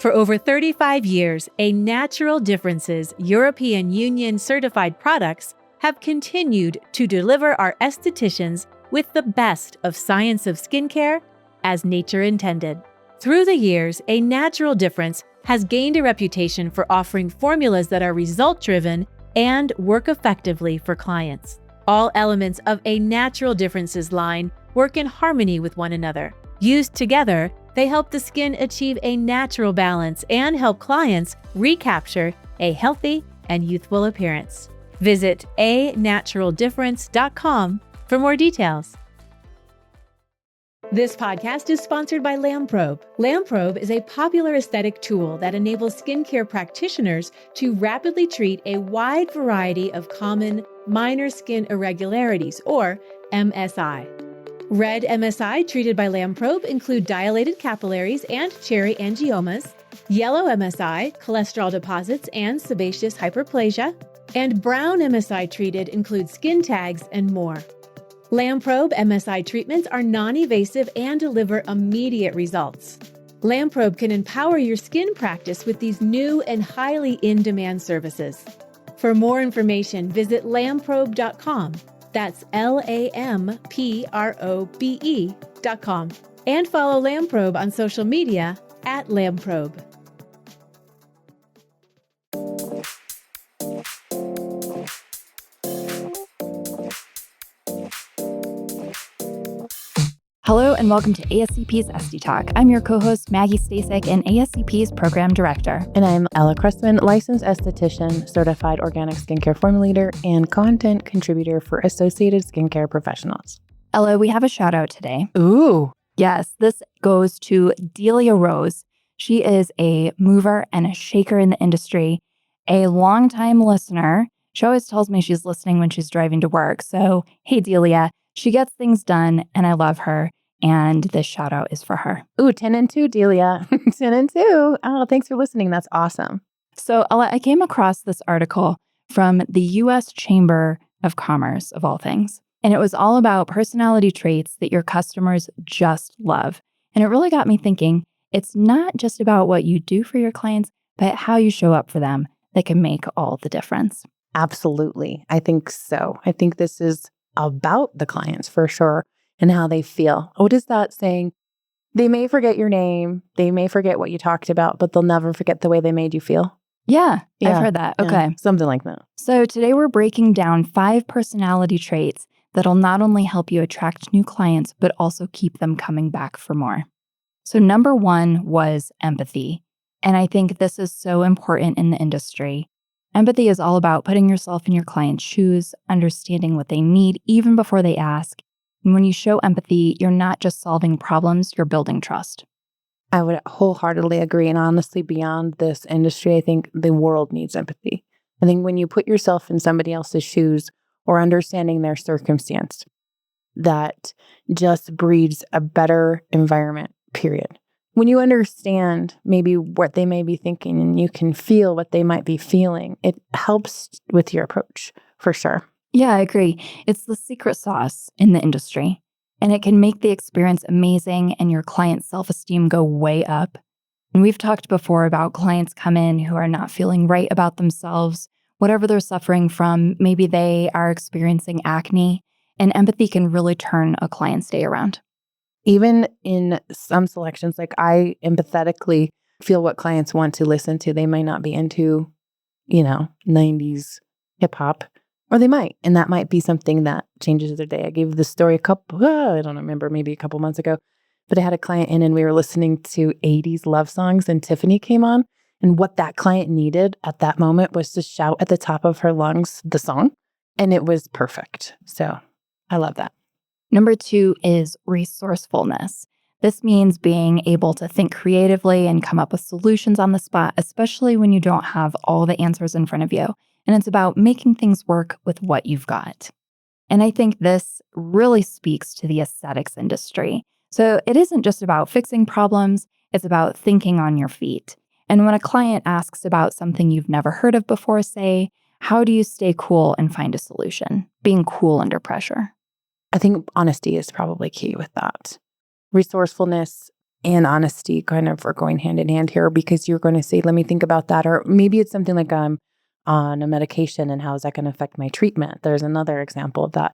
For over 35 years, A Natural Difference's European Union certified products have continued to deliver our estheticians with the best of science of skincare as nature intended. Through the years, A Natural Difference has gained a reputation for offering formulas that are result-driven and work effectively for clients. All elements of A Natural Difference's line work in harmony with one another. Used together, they help the skin achieve a natural balance and help clients recapture a healthy and youthful appearance. Visit anaturaldifference.com for more details. This podcast is sponsored by LAMPROBE. LAMPROBE is a popular aesthetic tool that enables skincare practitioners to rapidly treat a wide variety of common minor skin irregularities, or MSI. Red MSI treated by LAMPROBE include dilated capillaries and cherry angiomas, yellow MSI, cholesterol deposits and sebaceous hyperplasia, and brown MSI treated include skin tags and more. LAMPROBE MSI treatments are non-invasive and deliver immediate results. LAMPROBE can empower your skin practice with these new and highly in-demand services. For more information, visit lamprobe.com. That's LAMPROBE.com. And follow LAMPROBE on social media at LAMPROBE. Hello and welcome to ASCP's Esty Talk. I'm your co-host, Maggie Staszcuk, and ASCP's Program Director. And I'm Ella Cressman, licensed esthetician, certified organic skincare formulator, and content contributor for Associated Skincare Professionals. Ella, we have a shout out today. Ooh. Yes, this goes to Delia Rose. She is a mover and a shaker in the industry, a longtime listener. She always tells me she's listening when she's driving to work. So, hey, Delia. She gets things done, and I love her, and this shout-out is for her. Ooh, 10 and 2, Delia. 10 and 2. Oh, thanks for listening. That's awesome. So, Ella, I came across this article from the U.S. Chamber of Commerce, of all things, and it was all about personality traits that your customers just love. And it really got me thinking, it's not just about what you do for your clients, but how you show up for them that can make all the difference. Absolutely. I think so. I think this is about the clients for sure and how they feel. What is that saying? They may forget your name, they may forget what you talked about, but they'll never forget the way they made you feel. Yeah. I've heard that. Okay. Something like that. So today we're breaking down 5 personality traits that'll not only help you attract new clients, but also keep them coming back for more. So number 1 was empathy. And I think this is so important in the industry. Empathy is all about putting yourself in your client's shoes, understanding what they need even before they ask. And when you show empathy, you're not just solving problems, you're building trust. I would wholeheartedly agree. And honestly, beyond this industry, I think the world needs empathy. I think when you put yourself in somebody else's shoes or understanding their circumstance, that just breeds a better environment, period. When you understand maybe what they may be thinking and you can feel what they might be feeling, it helps with your approach for sure. Yeah, I agree. It's the secret sauce in the industry, and it can make the experience amazing and your client's self-esteem go way up. And we've talked before about clients come in who are not feeling right about themselves, whatever they're suffering from. Maybe they are experiencing acne, and empathy can really turn a client's day around. Even in some selections, like I empathetically feel what clients want to listen to. They might not be into, 90s hip hop, or they might. And that might be something that changes their day. I gave this story I don't remember, maybe a couple months ago, but I had a client in and we were listening to 80s love songs and Tiffany came on. And what that client needed at that moment was to shout at the top of her lungs the song. And it was perfect. So I love that. Number 2 is resourcefulness. This means being able to think creatively and come up with solutions on the spot, especially when you don't have all the answers in front of you. And it's about making things work with what you've got. And I think this really speaks to the aesthetics industry. So it isn't just about fixing problems, it's about thinking on your feet. And when a client asks about something you've never heard of before, say, how do you stay cool and find a solution? Being cool under pressure. I think honesty is probably key with that. Resourcefulness and honesty kind of are going hand in hand here, because you're going to say, let me think about that. Or maybe it's something like I'm on a medication and how is that going to affect my treatment? There's another example of that.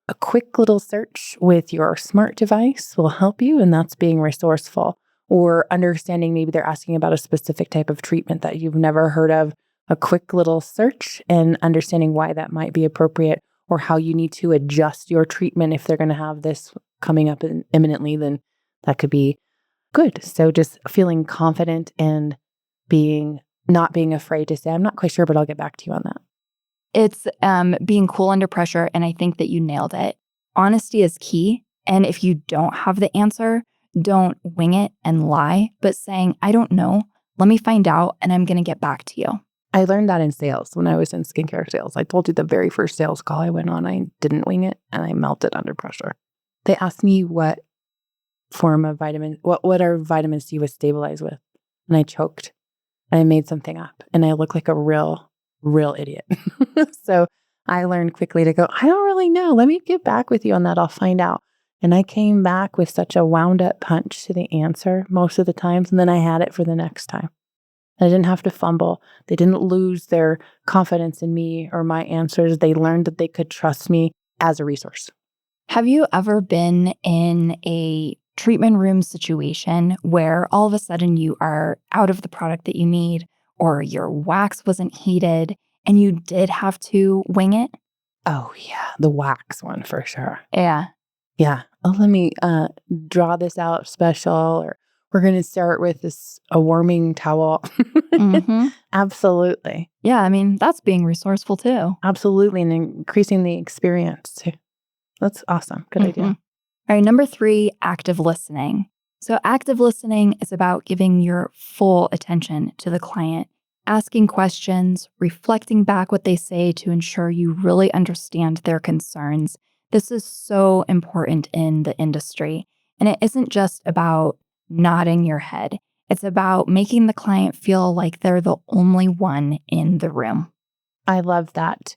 A quick little search with your smart device will help you, and that's being resourceful. Or understanding, maybe they're asking about a specific type of treatment that you've never heard of. A quick little search and understanding why that might be appropriate, or how you need to adjust your treatment if they're going to have this coming up imminently, then that could be good. So just feeling confident and not being afraid to say, I'm not quite sure, but I'll get back to you on that. It's being cool under pressure, and I think that you nailed it. Honesty is key, and if you don't have the answer, don't wing it and lie, but saying, I don't know, let me find out, and I'm going to get back to you. I learned that in sales when I was in skincare sales. I told you the very first sales call I went on, I didn't wing it, and I melted under pressure. They asked me what form of vitamin, what our vitamin C was stabilized with, and I choked, and I made something up, and I looked like a real idiot. So I learned quickly to go, I don't really know. Let me get back with you on that. I'll find out. And I came back with such a wound up punch to the answer most of the times. And then I had it for the next time. I didn't have to fumble. They didn't lose their confidence in me or my answers. They learned that they could trust me as a resource. Have you ever been in a treatment room situation where all of a sudden you are out of the product that you need, or your wax wasn't heated and you did have to wing it? Oh, yeah. The wax one for sure. Yeah. Yeah. Oh, let me draw this out special, or we're going to start with a warming towel. Mm-hmm. Absolutely. Yeah. I mean, that's being resourceful too. Absolutely. And increasing the experience too. That's awesome. Good idea. All right. Number 3, active listening. So active listening is about giving your full attention to the client, asking questions, reflecting back what they say to ensure you really understand their concerns. This is so important in the industry. And it isn't just about nodding your head. It's about making the client feel like they're the only one in the room. I love that.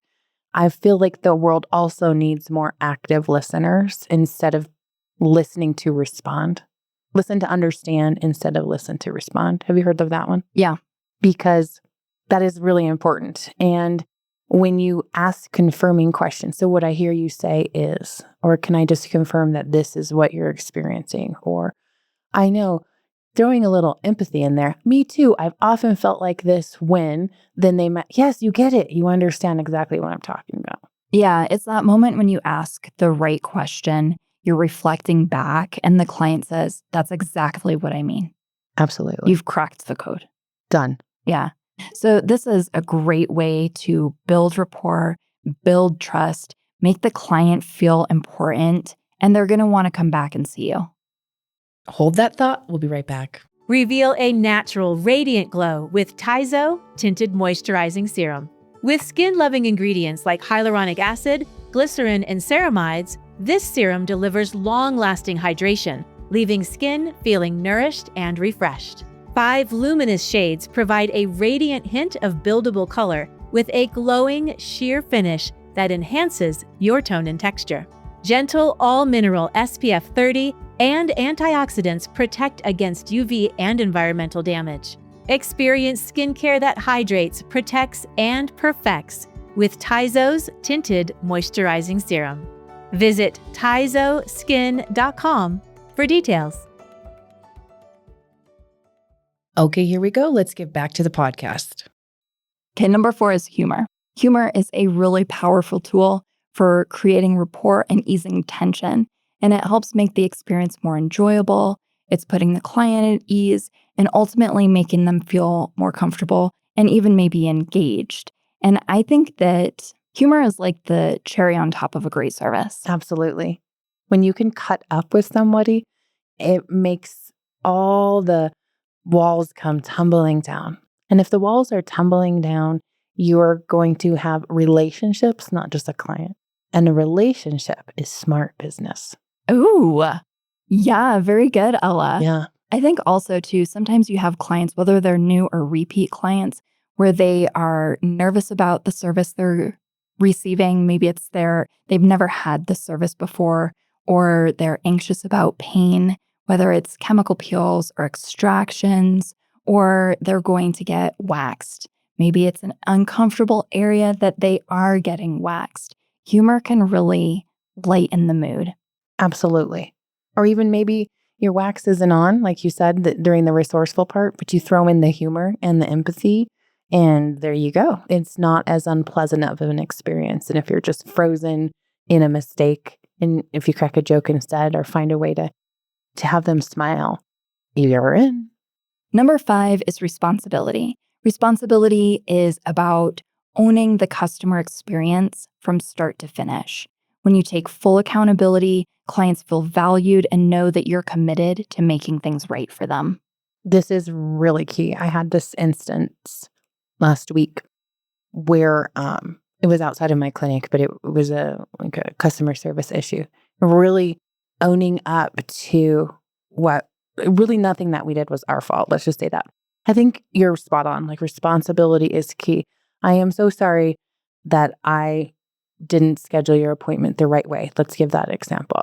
I feel like the world also needs more active listeners instead of listening to respond. Listen to understand instead of listen to respond. Have you heard of that one? Yeah. Because that is really important. And when you ask confirming questions, so what I hear you say is, or can I just confirm that this is what you're experiencing? Or I know, throwing a little empathy in there. Me too. I've often felt like this when, then they might, yes, you get it. You understand exactly what I'm talking about. Yeah. It's that moment when you ask the right question, you're reflecting back, and the client says, that's exactly what I mean. Absolutely. You've cracked the code. Done. Yeah. So this is a great way to build rapport, build trust, make the client feel important, and they're going to want to come back and see you. Hold that thought. We'll be right back. Reveal a natural, radiant glow with Tizo Tinted Moisturizing Serum. With skin-loving ingredients like hyaluronic acid, glycerin, and ceramides, this serum delivers long-lasting hydration, leaving skin feeling nourished and refreshed. 5 luminous shades provide a radiant hint of buildable color with a glowing, sheer finish that enhances your tone and texture. Gentle, all-mineral SPF 30 and antioxidants protect against UV and environmental damage. Experience skincare that hydrates, protects, and perfects with Tizo's Tinted Moisturizing Serum. Visit TizoSkin.com for details. Okay, here we go. Let's get back to the podcast. Okay, number 4 is humor. Humor is a really powerful tool for creating rapport and easing tension, and it helps make the experience more enjoyable. It's putting the client at ease and ultimately making them feel more comfortable and even maybe engaged. And I think that humor is like the cherry on top of a great service. Absolutely. When you can cut up with somebody, it makes all the walls come tumbling down. And if the walls are tumbling down, you're going to have relationships, not just a client. And a relationship is smart business. Ooh, yeah, very good, Ella. Yeah. I think also too, sometimes you have clients, whether they're new or repeat clients, where they are nervous about the service they're receiving. Maybe it's they've never had the service before, or they're anxious about pain whether it's chemical peels or extractions, or they're going to get waxed. Maybe it's an uncomfortable area that they are getting waxed. Humor can really lighten the mood. Absolutely. Or even maybe your wax isn't on, like you said, during the resourceful part, but you throw in the humor and the empathy, and there you go. It's not as unpleasant of an experience. And if you're just frozen in a mistake, and if you crack a joke instead or find a way to have them smile, you're in. Number 5 is responsibility. Responsibility is about owning the customer experience from start to finish. When you take full accountability, clients feel valued and know that you're committed to making things right for them. This is really key. I had this instance last week where it was outside of my clinic, but it was a customer service issue. Really owning up to what really nothing that we did was our fault. Let's just say that. I think you're spot on. Like, responsibility is key. I am so sorry that I didn't schedule your appointment the right way. Let's give that example.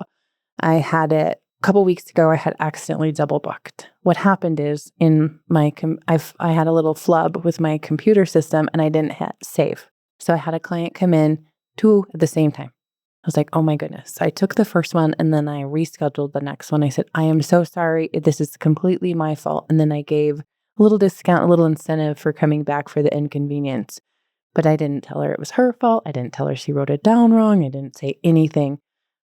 I had it a couple weeks ago. I had accidentally double booked. What happened is in my I had a little flub with my computer system and I didn't hit save. So I had a client come in 2 at the same time. I was like, oh my goodness. I took the first one and then I rescheduled the next one. I said, I am so sorry. This is completely my fault. And then I gave a little discount, a little incentive for coming back for the inconvenience. But I didn't tell her it was her fault. I didn't tell her she wrote it down wrong. I didn't say anything,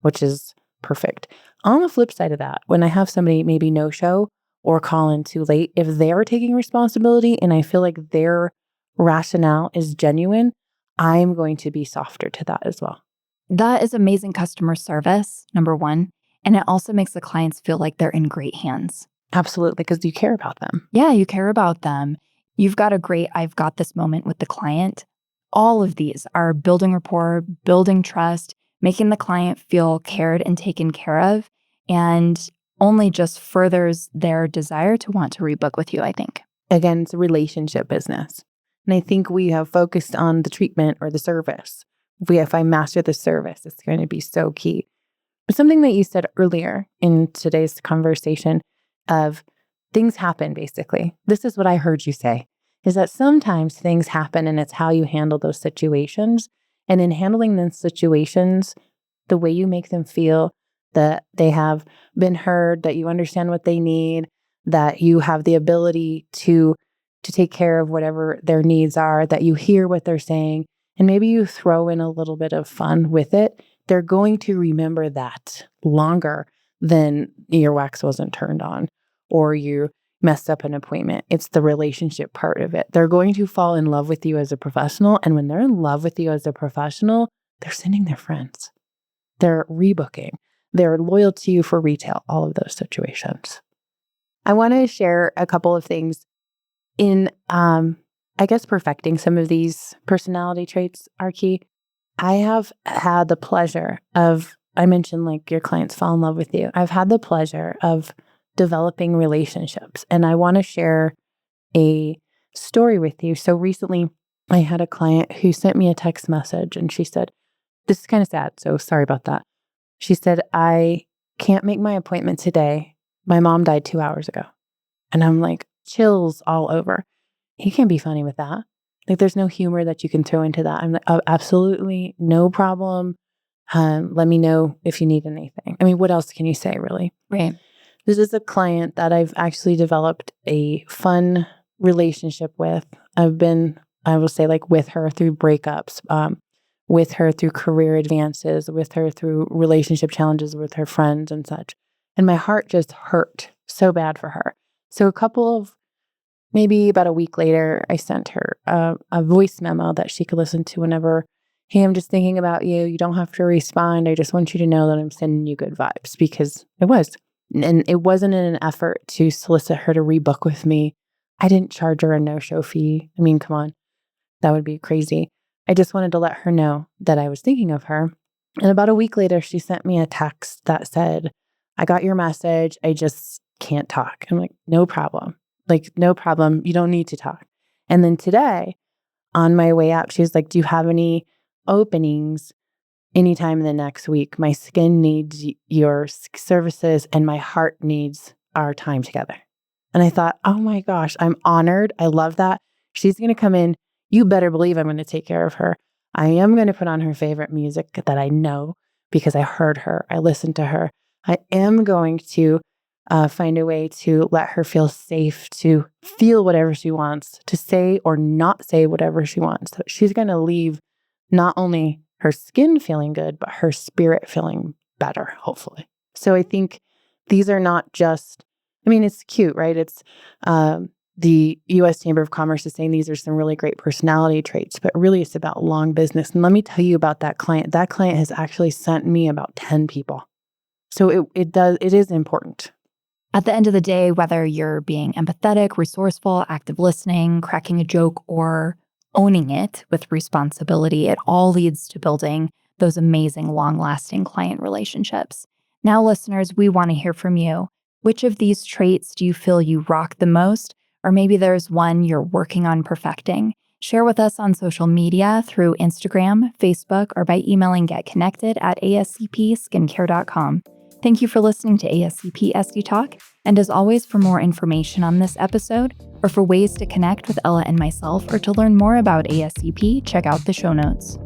which is perfect. On the flip side of that, when I have somebody maybe no show or call in too late, if they're taking responsibility and I feel like their rationale is genuine, I'm going to be softer to that as well. That is amazing customer service, number 1. And it also makes the clients feel like they're in great hands. Absolutely, because you care about them. Yeah, you care about them. You've got a great I've got this moment with the client. All of these are building rapport, building trust, making the client feel cared and taken care of, and only just furthers their desire to want to rebook with you, I think. Again, it's a relationship business. And I think we have focused on the treatment or the service. If I master the service, it's going to be so key. But something that you said earlier in today's conversation of things happen, basically. This is what I heard you say, is that sometimes things happen and it's how you handle those situations. And in handling those situations, the way you make them feel that they have been heard, that you understand what they need, that you have the ability to take care of whatever their needs are, that you hear what they're saying, and maybe you throw in a little bit of fun with it, they're going to remember that longer than your wax wasn't turned on or you messed up an appointment. It's the relationship part of it. They're going to fall in love with you as a professional. And when they're in love with you as a professional, they're sending their friends. They're rebooking. They're loyal to you for retail, all of those situations. I want to share a couple of things in, I guess, perfecting some of these personality traits are key. I have had the pleasure of, I mentioned like your clients fall in love with you. I've had the pleasure of developing relationships. And I want to share a story with you. So recently I had a client who sent me a text message and she said, this is kind of sad, so sorry about that. She said, I can't make my appointment today. My mom died 2 hours ago. And I'm like, chills all over. You can't be funny with that. Like, there's no humor that you can throw into that. I'm like, oh, absolutely no problem. Let me know if you need anything. I mean, what else can you say, really? Right. This is a client that I've actually developed a fun relationship with. I've been, I will say, like with her through breakups, with her through career advances, with her through relationship challenges with her friends and such. And my heart just hurt so bad for her. So maybe about a week later, I sent her a voice memo that she could listen to whenever. Hey, I'm just thinking about you. You don't have to respond. I just want you to know that I'm sending you good vibes, because it was. And it wasn't in an effort to solicit her to rebook with me. I didn't charge her a no-show fee. I mean, come on. That would be crazy. I just wanted to let her know that I was thinking of her. And about a week later, she sent me a text that said, I got your message. I just can't talk. I'm like, no problem. Like, no problem. You don't need to talk. And then today, on my way up, she was like, do you have any openings anytime in the next week. My skin needs your services and my heart needs our time together. And I thought, oh my gosh, I'm honored. I love that. She's going to come in. You better believe I'm going to take care of her. I am going to put on her favorite music that I know because I heard her. I listened to her. I am going to find a way to let her feel safe, to feel whatever she wants, to say or not say whatever she wants. So she's going to leave not only her skin feeling good, but her spirit feeling better, hopefully. So I think these are not just, I mean, it's cute, right? It's the U.S. Chamber of Commerce is saying these are some really great personality traits, but really it's about long business. And let me tell you about that client. That client has actually sent me about 10 people. So it is important. At the end of the day, whether you're being empathetic, resourceful, active listening, cracking a joke, or owning it with responsibility, it all leads to building those amazing, long-lasting client relationships. Now, listeners, we want to hear from you. Which of these traits do you feel you rock the most? Or maybe there's one you're working on perfecting. Share with us on social media through Instagram, Facebook, or by emailing getconnected@ascpskincare.com. Thank you for listening to ASCP Esty Talk. And as always, for more information on this episode, or for ways to connect with Ella and myself, or to learn more about ASCP, check out the show notes.